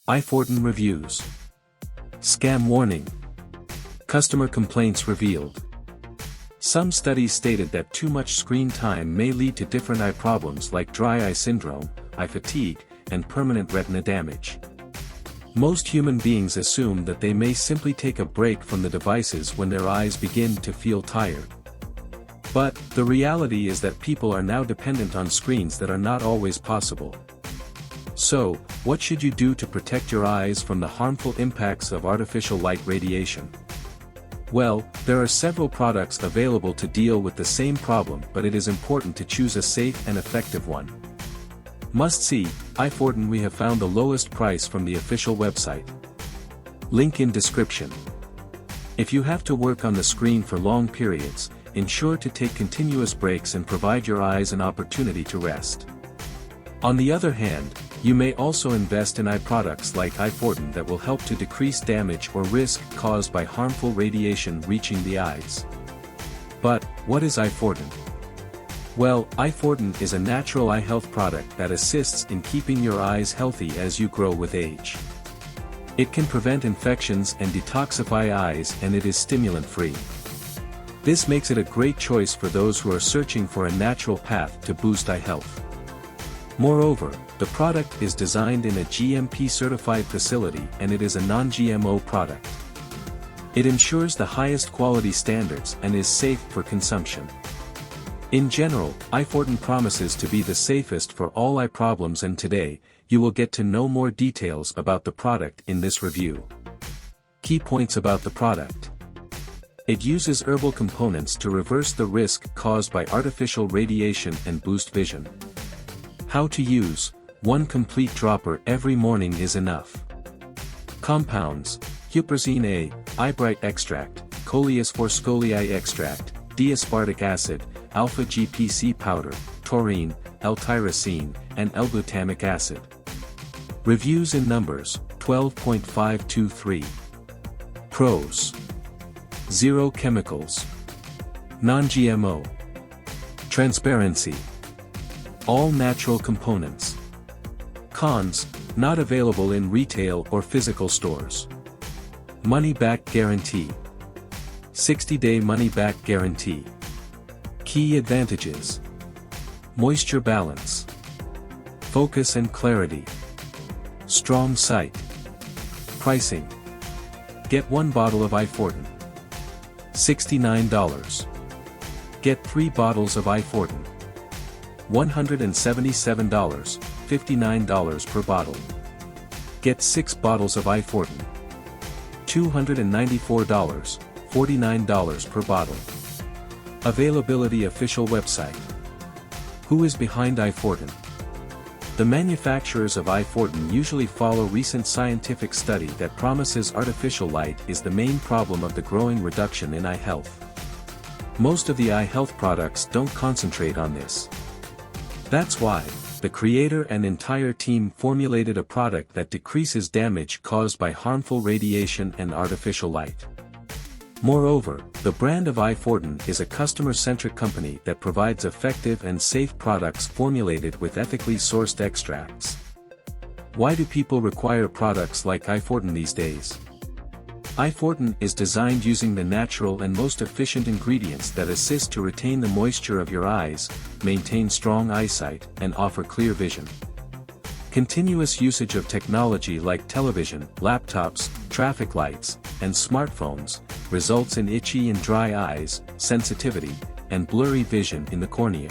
Eyefortin reviews. Scam warning. Customer complaints revealed. Some studies stated that too much screen time may lead to different eye problems like dry eye syndrome, eye fatigue, and permanent retina damage. Most human beings assume that they may simply take a break from the devices when their eyes begin to feel tired. But, the reality is that people are now dependent on screens that are not always possible. So, what should you do to protect your eyes from the harmful impacts of artificial light radiation? Well, there are several products available to deal with the same problem, but it is important to choose a safe and effective one. Must see, Eyefortin. We have found the lowest price from the official website. Link in description. If you have to work on the screen for long periods, ensure to take continuous breaks and provide your eyes an opportunity to rest. On the other hand, you may also invest in eye products like Eyefortin that will help to decrease damage or risk caused by harmful radiation reaching the eyes. But, what is Eyefortin? Well, Eyefortin is a natural eye health product that assists in keeping your eyes healthy as you grow with age. It can prevent infections and detoxify eyes, and it is stimulant-free. This makes it a great choice for those who are searching for a natural path to boost eye health. Moreover, the product is designed in a GMP-certified facility and it is a non-GMO product. It ensures the highest quality standards and is safe for consumption. In general, Eyefortin promises to be the safest for all eye problems, and today, you will get to know more details about the product in this review. Key points about the product. It uses herbal components to reverse the risk caused by artificial radiation and boost vision. How to use: 1 complete dropper every morning is enough. Compounds: Huperzine A, Eyebright extract, Coleus Forskohlii extract, D-Aspartic acid, Alpha-GPC powder, Taurine, L-Tyrosine, and L-Glutamic acid. Reviews in numbers: 12.523. Pros: 0 chemicals. Non-GMO. Transparency. All natural components. Cons: not available in retail or physical stores. Money-back guarantee. 60-day money-back guarantee. Key advantages: moisture balance, focus and clarity, strong sight. Pricing: get 1 bottle of Eyefortin, $69. Get 3 bottles of Eyefortin, $177, $59 per bottle. Get 6 bottles of Eyefortin, $294, $49 per bottle. Availability: official website. Who is behind Eyefortin? The manufacturers of Eyefortin usually follow recent scientific study that promises artificial light is the main problem of the growing reduction in eye health. Most of the eye health products don't concentrate on this. That's why, the creator and entire team formulated a product that decreases damage caused by harmful radiation and artificial light. Moreover, the brand of Eyefortin is a customer-centric company that provides effective and safe products formulated with ethically sourced extracts. Why do people require products like Eyefortin these days? Eyefortin is designed using the natural and most efficient ingredients that assist to retain the moisture of your eyes, maintain strong eyesight, and offer clear vision. Continuous usage of technology like television, laptops, traffic lights, and smartphones results in itchy and dry eyes, sensitivity, and blurry vision in the cornea.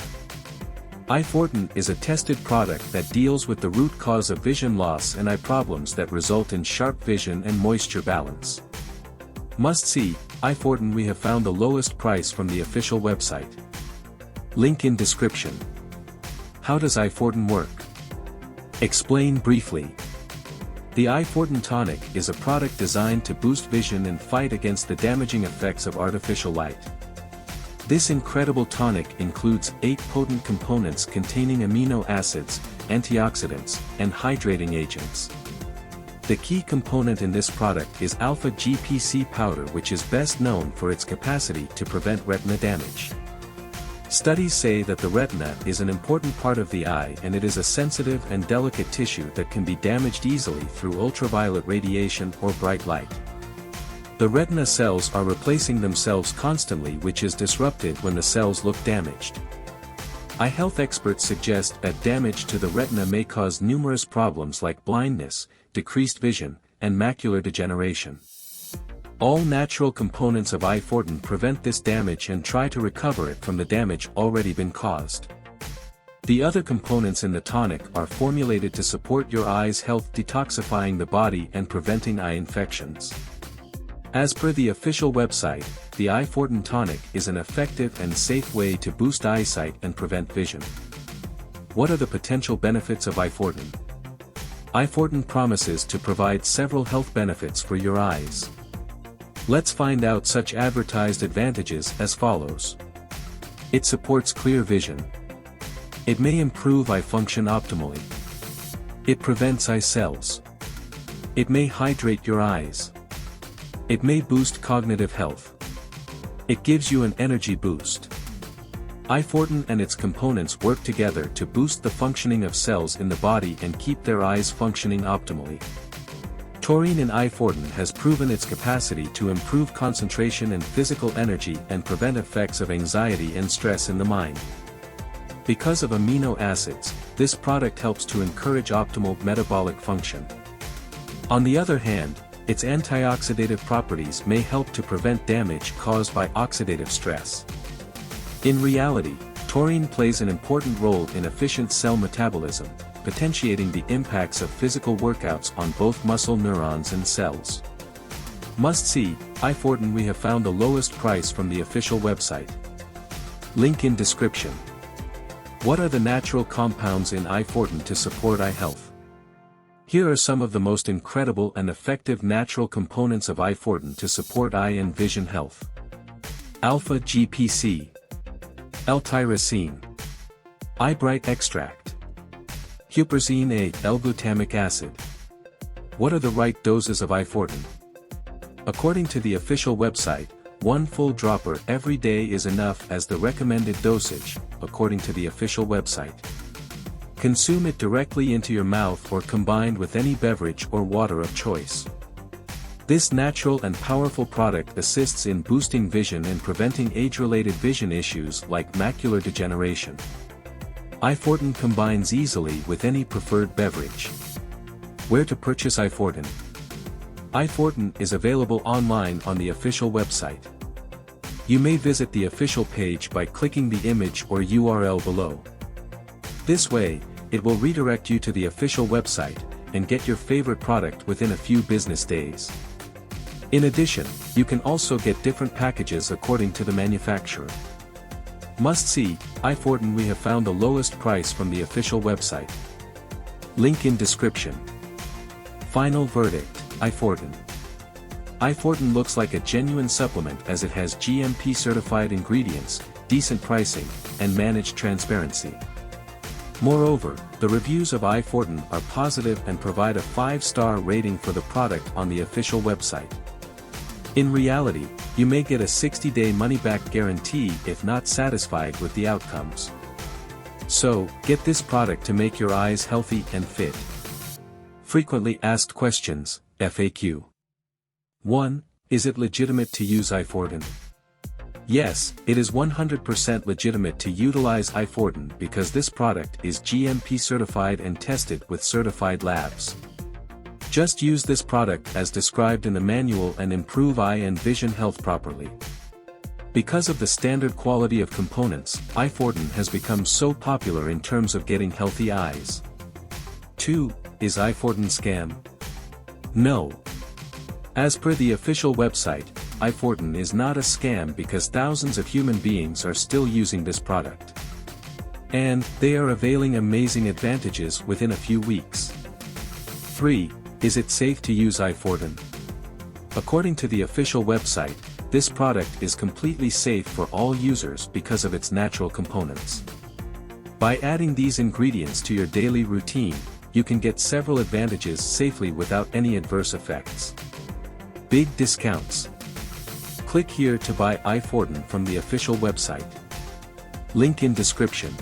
Eyefortin is a tested product that deals with the root cause of vision loss and eye problems that result in sharp vision and moisture balance. Must see, Eyefortin. We have found the lowest price from the official website. Link in description. How does Eyefortin work? Explain briefly. The Eyefortin tonic is a product designed to boost vision and fight against the damaging effects of artificial light. This incredible tonic includes 8 potent components containing amino acids, antioxidants, and hydrating agents. The key component in this product is Alpha-GPC powder, which is best known for its capacity to prevent retina damage. Studies say that the retina is an important part of the eye and it is a sensitive and delicate tissue that can be damaged easily through ultraviolet radiation or bright light. The retina cells are replacing themselves constantly, which is disrupted when the cells look damaged. Eye health experts suggest that damage to the retina may cause numerous problems like blindness, decreased vision, and macular degeneration. All natural components of Eyefortin prevent this damage and try to recover it from the damage already been caused. The other components in the tonic are formulated to support your eye's health, detoxifying the body and preventing eye infections. As per the official website, the Eyefortin tonic is an effective and safe way to boost eyesight and prevent vision. What are the potential benefits of Eyefortin? Eyefortin promises to provide several health benefits for your eyes. Let's find out such advertised advantages as follows. It supports clear vision. It may improve eye function optimally. It prevents eye cells. It may hydrate your eyes. It may boost cognitive health. It gives you an energy boost. Eyefortin and its components work together to boost the functioning of cells in the body and keep their eyes functioning optimally. Taurine in Eyefortin has proven its capacity to improve concentration and physical energy and prevent effects of anxiety and stress in the mind. Because of amino acids, this product helps to encourage optimal metabolic function. On the other hand, its antioxidative properties may help to prevent damage caused by oxidative stress. In reality, taurine plays an important role in efficient cell metabolism, potentiating the impacts of physical workouts on both muscle neurons and cells. Must see, Eyefortin. We have found the lowest price from the official website. Link in description. What are the natural compounds in Eyefortin to support eye health? Here are some of the most incredible and effective natural components of Eyefortin to support eye and vision health. Alpha-GPC, L-Tyrosine, Eyebright extract, Huperzine A, L-Glutamic acid. What are the right doses of Eyefortin? According to the official website, 1 full dropper every day is enough as the recommended dosage, according to the official website. Consume it directly into your mouth or combined with any beverage or water of choice. This natural and powerful product assists in boosting vision and preventing age-related vision issues like macular degeneration. Eyefortin combines easily with any preferred beverage. Where to purchase Eyefortin? Eyefortin is available online on the official website. You may visit the official page by clicking the image or URL below. This way, it will redirect you to the official website, and get your favorite product within a few business days. In addition, you can also get different packages according to the manufacturer. Must see, Eyefortin. We have found the lowest price from the official website. Link in description. Final verdict, Eyefortin. Eyefortin looks like a genuine supplement as it has GMP certified ingredients, decent pricing, and managed transparency. Moreover, the reviews of Eyefortin are positive and provide a 5-star rating for the product on the official website. In reality, you may get a 60-day money-back guarantee if not satisfied with the outcomes. So, get this product to make your eyes healthy and fit. Frequently asked questions, FAQ. 1. Is it legitimate to use Eyefortin? Yes, it is 100% legitimate to utilize Eyefortin because this product is GMP certified and tested with certified labs. Just use this product as described in the manual and improve eye and vision health properly. Because of the standard quality of components, Eyefortin has become so popular in terms of getting healthy eyes. 2. Is Eyefortin scam? No. As per the official website, Eyefortin is not a scam because thousands of human beings are still using this product. And, they are availing amazing advantages within a few weeks. 3. Is it safe to use Eyefortin? According to the official website, this product is completely safe for all users because of its natural components. By adding these ingredients to your daily routine, you can get several advantages safely without any adverse effects. Big discounts. Click here to buy Eyefortin from the official website. Link in description.